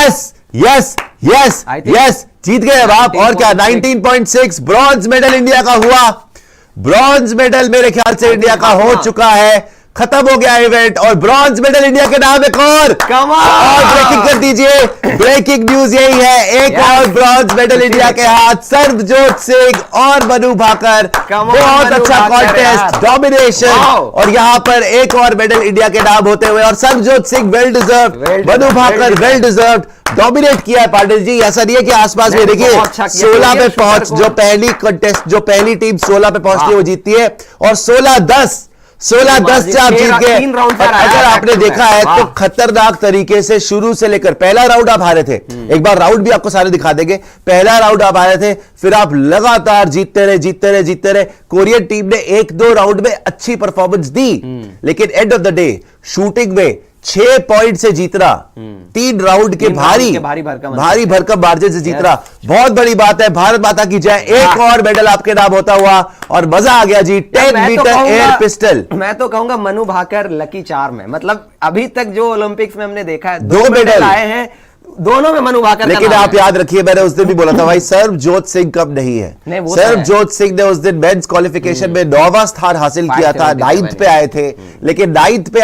Yes yes yes yes, जीत गए अब आप। और क्या, 19.6 ब्रॉन्ज मेडल इंडिया का हुआ। ब्रॉन्ज मेडल मेरे ख्याल से इंडिया का हो चुका है, खत्म हो गया इवेंट, और ब्रॉन्ज मेडल इंडिया के नाम एक और ब्रेकिंग कर दीजिए। ब्रेकिंग न्यूज यही है, एक और ब्रॉन्ज मेडल इंडिया के हाथ, सर्वजोत सिंह और मनु भाकर। बहुत अच्छा कॉन्टेस्ट, डोमिनेशन, और यहां पर एक और मेडल इंडिया के नाम होते हुए, और Sarabjot Singh well deserve, Manu Bhaker well deserve, dominate किया है पाटिल जी। ऐसा नहीं है कि आसपास में, देखिए 16 पे पहुंच, जो पहली कंटेस्ट, जो पहली टीम 16 पे पहुंचती है वो जीतती है, और 16-10 16-10 आप जीत गए। अगर आपने देखा है तो खतरनाक तरीके से शुरू से लेकर, पहला राउंड आप हारे थे, एक बार राउंड भी आपको सारे दिखा देंगे, पहला राउंड आप हारे थे, फिर आप लगातार जीतते रहे जीतते रहे जीतते रहे। कोरियन टीम ने 1-2 राउंड में अच्छी परफॉर्मेंस दी, लेकिन end of the day shooting में 6 पॉइंट से जीतना, 3 राउंड के भारी भरकम मार्जिन से जीतना, बहुत बड़ी बात है। भारत माता की जय। एक और मेडल आपके नाम होता हुआ, और मजा आ गया जी। 10 मीटर एयर पिस्टल। मैं तो कहूंगा मनु भाकर लकी चार्म है, मतलब अभी तक जो ओलंपिक्स में हमने देखा है 2 मेडल आए हैं, दोनों में मनु भाकर। लेकिन आप याद रखिए, मैंने उस दिन भी बोला था भाई, सर्वजोत सिंह कब नहीं है। सर्वजोत सिंह ने उस दिन मेंस क्वालिफिकेशन में 9वां स्थान हासिल किया था, 9th पे आए थे, लेकिन 9th पे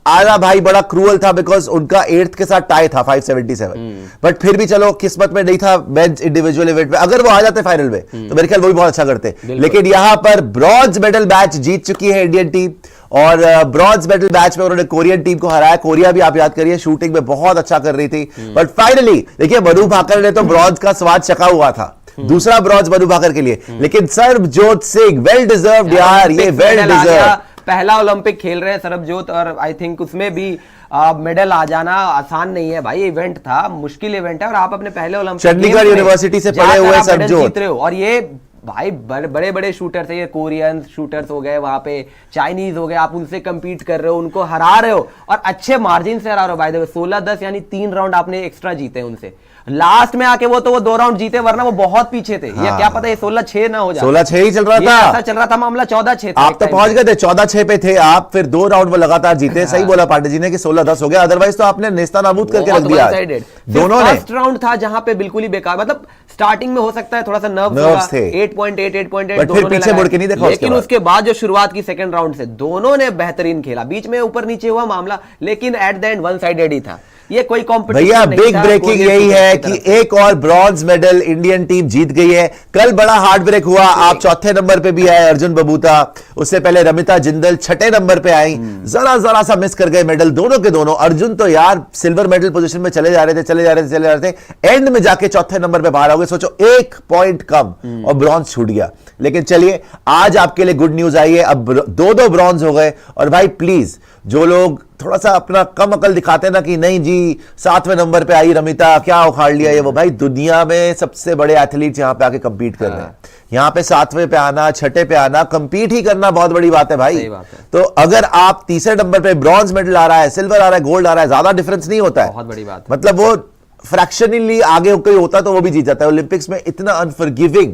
आना भाई बड़ा क्रूअल था, बिकॉज उनका 8th के साथ टाई था 577। बट फिर भी चलो, किस्मत में नहीं था मेंस इंडिविजुअल इवेंट में, अगर वो आ जाते फाइनल में तो मेरे ख्याल वो भी बहुत अच्छा करते। लेकिन यहां पर ब्रॉन्ज मेडल मैच जीत चुकी है इंडियन टीम, और ब्रॉन्ज मेडल मैच में उन्होंने कोरियन टीम को हराया। कोरिया भी आप याद करिए शूटिंग में बहुत अच्छा कर रही थी, बट फाइनली देखिए मनु भाकर ने तो ब्रॉन्ज का स्वाद चखा हुआ था, दूसरा ब्रॉन्ज मनु भाकर के लिए। लेकिन सर्वजोत सिंह वेल डिजर्व्ड यार, ये वेल डिजर्व्ड पहला ओलंपिक खेल रहे हैं सरबजोत, और आई थिंक उसमें भी मेडल आ जाना आसान नहीं है भाई। इवेंट था, मुश्किल इवेंट है, और आप अपने पहले ओलंपिक चंडीगढ़ यूनिवर्सिटी से पढ़े हुए सरबजोत जीत रहे हो, और ये भाई बड़े बड़े शूटर्स है, ये कोरियन शूटर्स हो गए, वहां पे चाइनीज हो गए, आप उनसे कंपीट कर रहे हो, उनको हरा रहे हो, और अच्छे मार्जिन से हरा रहे हो। बाय द वे 16-10 यानी 3 राउंड आपने एक्स्ट्रा जीते उनसे। लास्ट में आके वो 2 राउंड जीते, वरना वो बहुत पीछे थे। ये क्या पता, ये 16-6 ना हो जाए। 16-6 ही चल रहा था, ऐसा चल रहा था मामला। 14-6 आप तो पहुंच गए थे, 14-6 पे थे आप, फिर 2 राउंड वो लगातार जीते। सही बोला पाटिल जी ने कि 16-10 हो गया, अदरवाइज तो आपने नेस्ता नाबूद करके रख दिया दोनों ने। फर्स्ट राउंड था जहां पे बिल्कुल ही बेकार, मतलब स्टार्टिंग में हो सकता है थोड़ा सा नर्व्स थे, 8.8 फिर पीछे मुड़ के नहीं देखा। लेकिन उसके बाद जो शुरुआत की सेकंड राउंड से दोनों ने बेहतरीन खेला, बीच में ऊपर नीचे हुआ मामला, लेकिन at the end one sided ही था। ये कोई कॉम्पिटिशन भैया, बिग ब्रेकिंग यही है कि एक और ब्रॉन्ज मेडल इंडियन टीम जीत गई है। कल बड़ा हार्ड ब्रेक हुआ, आप 4थे नंबर पे भी आए अर्जुन बबूता, उससे पहले रमिता जिंदल 6ठे नंबर पे आई, जरा सा मिस कर गए मेडल दोनों के दोनों। अर्जुन तो यार सिल्वर मेडल पोजीशन में चले जा रहे थे, एंड में जाके 4थे नंबर पे बाहर हो गए। सोचो 1 पॉइंट कम और ब्रॉन्ज छूट गया। लेकिन चलिए, आज आपके लिए गुड न्यूज आई है, अब 2 ब्रॉन्ज हो गए। और भाई प्लीज, जो लोग थोड़ा सा अपना कम अकल दिखाते ना कि नहीं जी 7वें नंबर पे आई रमिता, क्या उखाड़ लिया ये वो, भाई दुनिया में सबसे बड़े एथलीट यहाँ पे आके कंपीट कर रहे हैं। यहाँ पे 7वें पे आना, 6ठे पे आना, कंपीट ही करना बहुत बड़ी बात है भाई। तो अगर आप 3रे नंबर पे ब्रॉन्ज मेडल आ रहा है, सिल्वर आ रहा है, गोल्ड आ रहा है, ज्यादा डिफरेंस नहीं होता है, बहुत बड़ी बात। मतलब वो फ्रैक्शनली आगे कोई होता तो वो भी जीत जाता है। ओलंपिक्स में इतना अनफॉरगिविंग,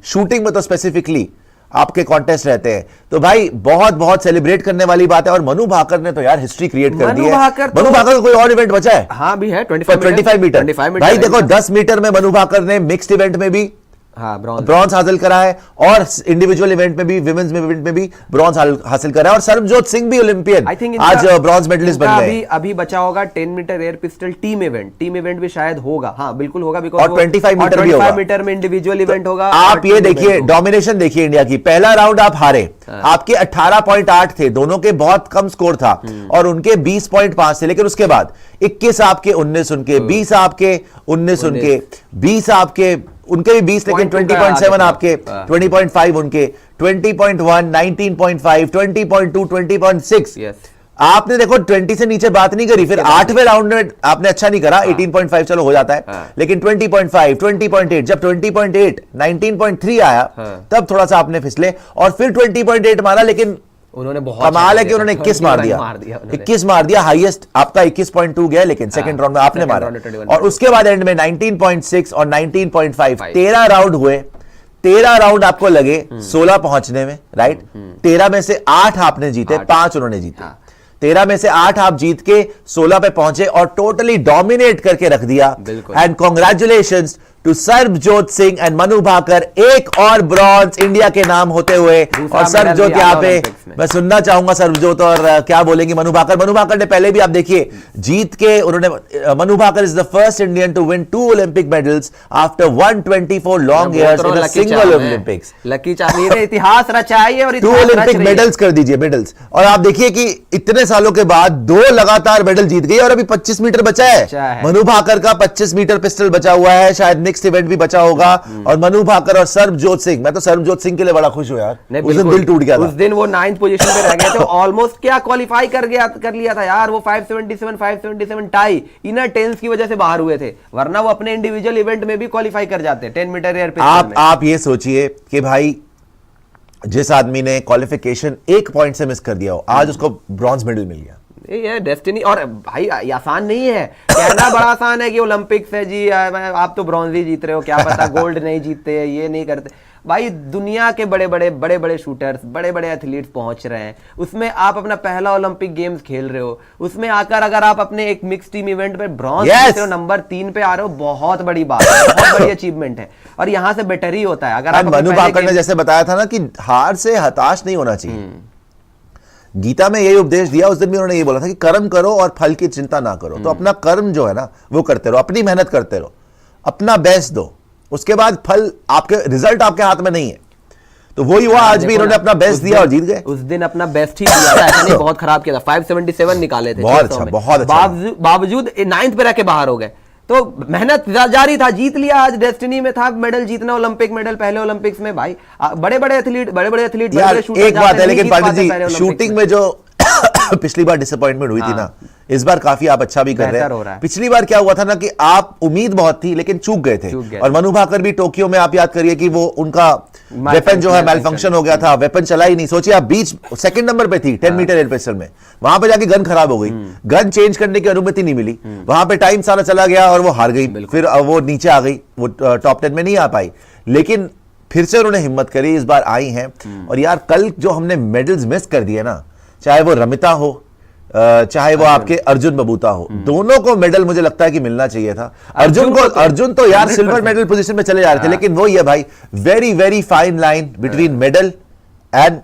शूटिंग में तो स्पेसिफिकली आपके कॉन्टेस्ट रहते हैं, तो भाई बहुत बहुत सेलिब्रेट करने वाली बात है। और मनु भाकर ने तो यार हिस्ट्री क्रिएट कर दी है। मनु भाकर का कोई और इवेंट बचा है? हाँ भी है, 25 मीटर। भाई देखो 10 मीटर में मनु भाकर ने मिक्स्ड इवेंट में भी ब्रॉन्ज हासिल करा है, और इंडिविजुअल इवेंट में भी, विमेंस इवेंट में भी ब्रॉन्ज हासिल करा है। और सर्वजोत सिंह भी ओलंपियन आज ब्रॉन्ज मेडलिस्ट बन गए। अभी बचा होगा 10 metre air pistol team event भी शायद होगा। हाँ बिल्कुल होगा, बिकॉज़ और 25 मीटर भी होगा। 25 मीटर में इंडिविजुअल इवेंट होगा। आप ये देखिए, डोमिनेशन देखिए इंडिया की। पहला राउंड आप हारे, आपके 18.8 थे, दोनों के बहुत कम स्कोर था, और उनके 20.5 थे। लेकिन उसके बाद 21 आपके, 19 उनके, 20 आपके, 19 उनके, 20 आपके, उनके भी 20, लेकिन 20.7 आपके, 20.5 उनके, 20.1, 19.5, 20.2, 20.6। आपने देखो 20 से नीचे बात नहीं करी। फिर 8वें राउंड में आपने अच्छा नहीं करा, 18.5 चलो हो जाता है, लेकिन 20.5, 20.8, जब 20.8, 19.3 आया तब थोड़ा सा आपने फिसले, और फिर 20.8 मारा। लेकिन उन्होंने बहुत कमाल है कि उन्होंने 21 मार दिया, 21 मार दिया। हाईएस्ट आपका 21.2 गया, लेकिन सेकंड राउंड में आपने मारा। और उसके बाद एंड में 19.6 और 19.5, 13 राउंड हुए। 13 राउंड आपको लगे 16 पहुंचने में, राइट? 13 में से 8 आपने जीते, 5 उन्होंने जीते। 13 में से 8 आप जीत के 16 पे पहुंचे और टोटली डोमिनेट करके रख दिया। And congratulations to Sarabjot Singh and Manu Bhaker, एक और ब्रॉन्ज इंडिया के नाम होते हुए। और सरबजोत यहाँ पे मैं सुनना चाहूंगा सरबजोत और क्या बोलेंगे मनु भाकर। मनु भाकर ने पहले भी आप देखिए जीत के उन्होंने, Manu Bhaker is the first Indian to win 2 Olympic medals after 124 long years in a single Olympics. Lucky charm ने इतिहास रचा है और 2 ओलंपिक मेडल्स कर दीजिए, मेडल्स। और आप देखिए कि इतने सालों के बाद 2 लगातार मेडल जीत गई और अभी 25 मीटर बचा है। मनु भाकर का 25 मीटर पिस्टल बचा हुआ है, शायद नेक्स्ट इवेंट भी बचा होगा। और मनु भाकर और सरबजोत सिंह, मैं तो सरबजोत सिंह के लिए बड़ा खुश हूं यार, उस दिन दिल टूट गया था। उस दिन वो 9th पोजीशन पे रह गए थे, ऑलमोस्ट क्या क्वालिफाई कर लिया था यार। वो 577 टाई इनर टेंस की वजह से बाहर हुए थे, वरना वो अपने इंडिविजुअल इवेंट में भी क्वालिफाई कर जाते 10 मीटर एयर पिस्टल में। आप ये सोचिए कि भाई जिस आदमी ने क्वालिफिकेशन 1 पॉइंट से मिस कर दिया हो, आज उसको ब्रॉन्ज मेडल मिल गया। ये डेस्टिनी। और भाई आसान नहीं है, कहना बड़ा आसान है कि ओलंपिक्स है जी, आप तो ब्रॉन्ज ही जीत रहे हो, क्या पता गोल्ड नहीं जीतते, ये नहीं करते। भाई दुनिया के बड़े बड़े शूटर्स, बड़े बड़े एथलीट्स पहुंच रहे हैं, उसमें आप अपना पहला ओलंपिक गेम्स खेल रहे हो, उसमें आकर अगर आप अपने एक मिक्स टीम इवेंट पे ब्रॉन्ज जीत रहे हो, नंबर 3 पे आ रहे हो, बहुत बड़ी बात है, बहुत बड़ी अचीवमेंट है। और यहां से बेटर ही होता है। अगर आप मनु भाकर ने जैसे बताया था ना कि हार से हताश नहीं होना चाहिए, गीता में यही उपदेश दिया। उस दिन भी उन्होंने ये बोला था कि कर्म करो और फल की चिंता ना करो। तो अपना कर्म जो है ना वो करते रहो, अपनी मेहनत करते रहो, अपना बेस्ट दो, उसके बाद फल आपके, रिजल्ट आपके हाथ में नहीं है। तो वही हुआ, आज भी इन्होंने अपना बेस्ट दिया और जीत गए। उस दिन अपना बेस्ट ही दिया था, ऐसा नहीं बहुत खराब किया था। 577 निकाले थे, बहुत अच्छा, बहुत अच्छा। बावजूद 9th पे रह के बाहर हो गए। तो मेहनत जारी था, जीत लिया। आज डेस्टिनी में था मेडल जीतना, ओलंपिक मेडल पहले ओलंपिक्स में। भाई बड़े एथलीट एक बात है, लेकिन पांडित जी शूटिंग में जो पिछली बार डिसअपॉइंटमेंट हुई थी ना, इस बार काफी आप अच्छा भी कर रहे हैं। पिछली बार क्या हुआ था ना कि आप उम्मीद बहुत थी लेकिन चूक गए थे। और मनु भाकर भी टोक्यो में आप याद करिए कि वो उनका वेपन जो है मैलफंक्शन हो गया था, वेपन चला ही नहीं। सोचिए आप बीच सेकंड नंबर पे थी 10 मीटर एयर पिस्टल में, वहां पे जाके गन खराब हो गई, गन चेंज करने की अनुमति नहीं मिली, वहां पे टाइम सारा चला गया और वो हार गई। फिर वो नीचे आ गई, वो टॉप 10 में नहीं आ पाई। लेकिन फिर से उन्होंने हिम्मत करी, इस बार आई हैं। और यार कल जो हमने मेडल्स मिस कर दिए ना, चाहे वो रमिता हो, चाहे वो आपके अर्जुन बबूता हो, दोनों को मेडल मुझे लगता है कि मिलना चाहिए था। अर्जुन तो यार सिल्वर मेडल पोजीशन में चले जा रहे थे, लेकिन वो ये भाई very very fine line between medal and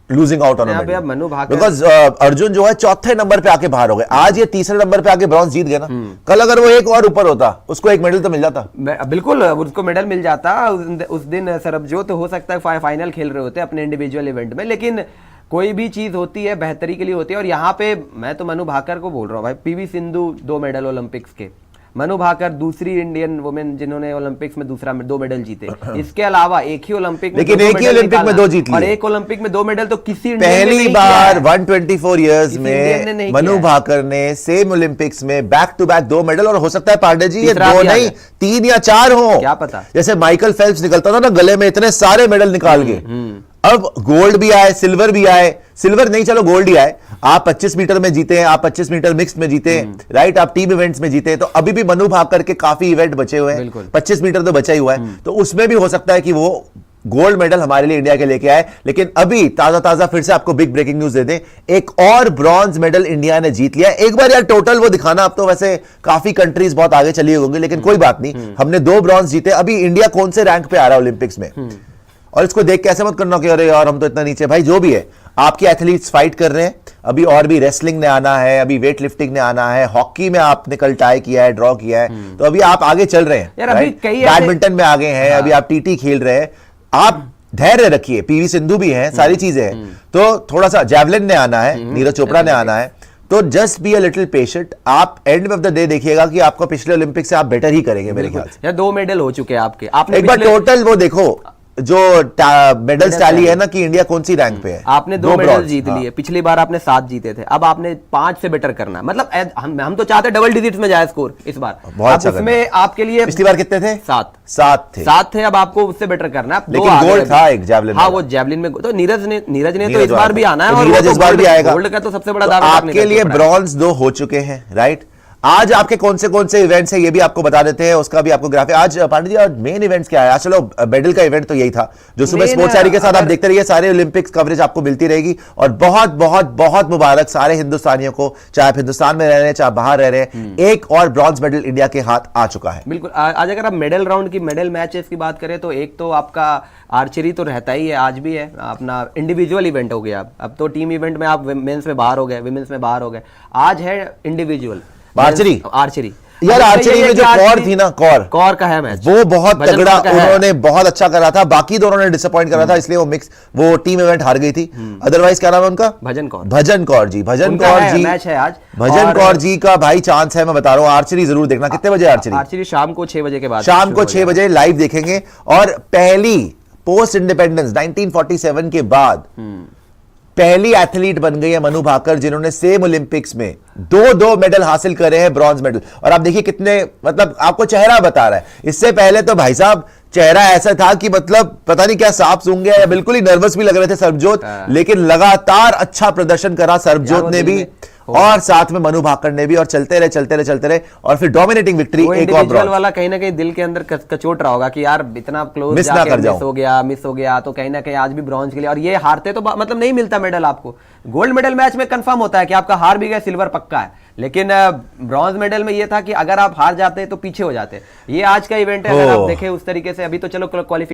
losing out on medal. Manu Bhaker because Arjun जो है 4थे नंबर पे आके बाहर हो गए, आज ये 3रे नंबर पे आके ब्रॉन्ज जीत गया ना। कल अगर वो एक और ऊपर होता, उसको एक मेडल तो मिल जाता। बिल्कुल उसको मेडल मिल जाता। उस दिन सरबजोत हो सकता है फाइनल खेल रहे होते अपने इंडिविजुअल इवेंट में। लेकिन कोई भी चीज होती है बेहतरी के लिए होती है। और यहाँ पे मैं तो मनु भाकर को बोल रहा हूँ भाई, पीवी सिंधु 2 मेडल ओलंपिक्स के, मनु भाकर दूसरी इंडियन वुमेन जिन्होंने ओलंपिक्स में 2 मेडल जीते। इसके अलावा एक ही ओलंपिक में, लेकिन एक ही ओलंपिक में 2 जीत लिए, और एक ओलंपिक में 2 मेडल तो किसी पहली बार 124 इयर्स में मनु भाकर ने सेम ओलंपिक्स में बैक टू बैक 2 मेडल। और हो सकता है पांडे जी ये 2 नहीं 3 या 4 हो, क्या पता। जैसे माइकल फेल्प्स निकलता था ना गले में इतने सारे मेडल निकाल के, अब गोल्ड भी आए, सिल्वर भी आए, सिल्वर नहीं चलो गोल्ड ही आए। आप 25 मीटर में जीते हैं, आप 25 मीटर मिक्स्ड में जीते हैं, राइट, आप टीम इवेंट्स में जीते हैं। तो अभी भी मनु भाकर के काफी इवेंट बचे हुए हैं, 25 मीटर तो बचा ही हुआ है, तो उसमें भी हो सकता है कि वो गोल्ड मेडल हमारे लिए इंडिया के लेके आए। लेकिन अभी ताजा फिर से आपको बिग ब्रेकिंग न्यूज दे दें, एक और ब्रॉन्ज मेडल इंडिया ने जीत लिया। एक बार यार टोटल वो दिखाना, अब तो वैसे काफी कंट्रीज बहुत आगे चली होंगी, लेकिन कोई बात नहीं, हमने 2 ब्रॉन्ज जीते। अभी इंडिया कौन से रैंक पे आ रहा है ओलंपिक्स में, और इसको देख के ऐसे मत करना कि अरे यार हम तो इतना नीचे। भाई जो भी है, आपके एथलीट्स फाइट कर रहे हैं, अभी और भी रेसलिंग ने आना है, अभी वेट लिफ्टिंग ने आना है, हॉकी में आपने कल टाई किया है, ड्रॉ किया है, तो अभी आप आगे चल रहे हैं। बैडमिंटन में आगे हैं, अभी आप टीटी खेल रहे हैं, आप धैर्य रखिए, पीवी सिंधु भी हैं, सारी चीजें हैं। तो थोड़ा सा जैवलिन ने आना है, नीरज चोपड़ा ने आना है, तो just be a little patient. आप एंड ऑफ द डे देखिएगा कि आपको पिछले ओलंपिक से आप बेटर ही करेंगे मेरे ख्याल से। 2 मेडल हो चुके हैं आपके, आपने एक बार टोटल वो देखो जो मेडल्स टैली है ना कि इंडिया कौन सी रैंक पे है। आपने 2 मेडल जीत लिए, पिछली बार आपने 7 जीते थे, अब आपने 5 से बेटर करना है। मतलब हम तो चाहते हैं डबल डिजिट्स में जाए स्कोर इस बार। बहुत अच्छा उसमें आपके लिए पिछली बार कितने थे? 7 थे। अब आपको उससे बेटर करना है। लेकिन गोल्ड था एक जैवलिन। हाँ, वो जैवलिन में तो नीरज ने तो इस बार भी आना है, और नीरज इस बार भी आएगा। गोल्ड का तो सबसे बड़ा दावा आपके लिए ब्रॉन्ज 2 हो चुके हैं, राइट। आज आपके कौन से इवेंट्स है ये भी आपको बता देते हैं, उसका भी आपको ग्राफिक। आज पांडे जी और मेन इवेंट्स क्या है आज? चलो मेडल का इवेंट तो यही था जो सुबह स्पोर्ट्स डायरी के साथ आप देखते रहिए, सारे ओलंपिक्स कवरेज आपको मिलती रहेगी। और बहुत बहुत बहुत मुबारक सारे हिंदुस्तानियों को, चाहे आप हिंदुस्तान में रह रहे हैं चाहे बाहर रह रहे हैं, एक और ब्रॉन्ज मेडल इंडिया के हाथ आ चुका है। बिल्कुल। आज अगर आप मेडल राउंड की मेडल मैचेस की बात करें तो एक तो आपका आर्चरी तो रहता ही है, आज भी है अपना इंडिविजुअल इवेंट हो गया। अब तो टीम इवेंट में आप मेंस में बाहर हो गए, विमेंस में बाहर हो गए, आज है इंडिविजुअल आर्चरी। यार आर्चरी में जो कौर थी ना, कौर का है मैच, वो बहुत तगड़ा, उन्होंने बहुत अच्छा करा था, बाकी दोनों ने डिसअपॉइंट करा था, इसलिए वो टीम इवेंट हार गई थी। अदरवाइज क्या नाम है उनका? भजन कौर जी मैच है आज। भजन कौर जी का भाई चांस है, मैं बता रहा हूँ। आर्चरी जरूर देखना। कितने बजे आर्चरी? शाम को 6 बजे के बाद, शाम को 6 बजे लाइव देखेंगे। और पहली पोस्ट इंडिपेंडेंस 1947 के बाद पहली एथलीट बन गई है मनु भाकर, जिन्होंने सेम ओलंपिक्स में 2 मेडल हासिल करे हैं, ब्रॉन्ज मेडल। और आप देखिए कितने, मतलब आपको चेहरा बता रहा है। इससे पहले तो भाई साहब चेहरा ऐसा था कि मतलब पता नहीं क्या सांप सूंघ गया, या बिल्कुल ही नर्वस भी लग रहे थे सरबजोत, लेकिन लगातार अच्छा प्रदर्शन करा सरबजोत ने भी और साथ में मनु भाकर ने भी, और चलते रहे और फिर डोमिनेटिंग विक्ट्री। एक और ब्रॉन्ज वाला कहीं ना कहीं दिल के अंदर कचोट रहा होगा कि यार इतना क्लोज मिस हो गया, तो कहीं ना कहीं आज भी ब्रॉन्ज के लिए। और ये हारते तो मतलब नहीं मिलता मेडल आपको। गोल्ड मेडल मैच में कंफर्म होता है कि आपका हार भी गया, सिल्वर पक्का है, लेकिन ब्रॉन्ज मेडल में ये था कि अगर आप हार जाते तो पीछे हो जाते। ये आज का इवेंट है, अगर आप देखें उस तरीके से। अभी तो चलो क्वालिफिकेशन